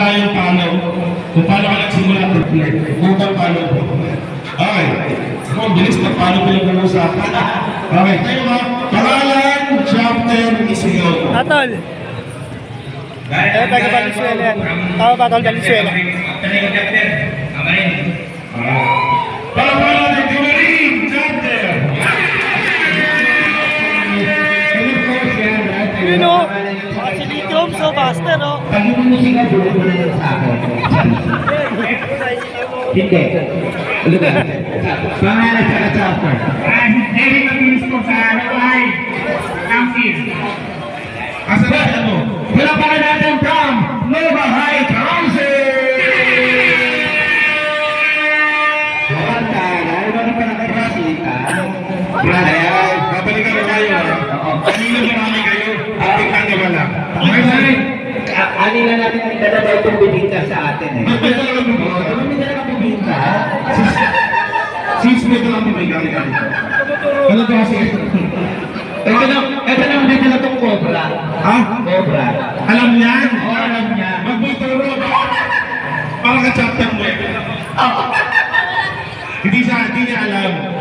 tayong paano. Kung paano ka nagsimula to flirt. Kung paano po. Okay. Ako, bilis na paano pinag-uusapan. Okay, tayo ba? Pangalan, chapter, isigaw ko. Atol. Taga Valenzuela yan. Tama ba, Atol, Valenzuela? Pangalan natin, Timarin, chapter. Yun o. Si Lithium, so master o. Pag yung musika, bulo mo na lang sa akin. Hindi. Ulit na. Pangalan sa chapter. Hindi mag-inis ko sa Hawaii. Council. Asa ba ano? Wala pa ka natin from Nova High Council! Huwag ka, dahil ba pa nakapasita? Ayan, babalikan na kayo. Kanina marami kayo. Tingnan nyo ba lang? Ani na natin ang dalawa itong bibingka sa atin eh. May talaga bumibigay. Ano may dalawa bibingka? Sis, may talaga bumibigay. Ano ba kasi? Ito na may dala itong cobra. Ha? Cobra. Alam niyan? Oo, alam niya. Magbuturo ba? Para ka chapter mo eh. Hindi niya alam.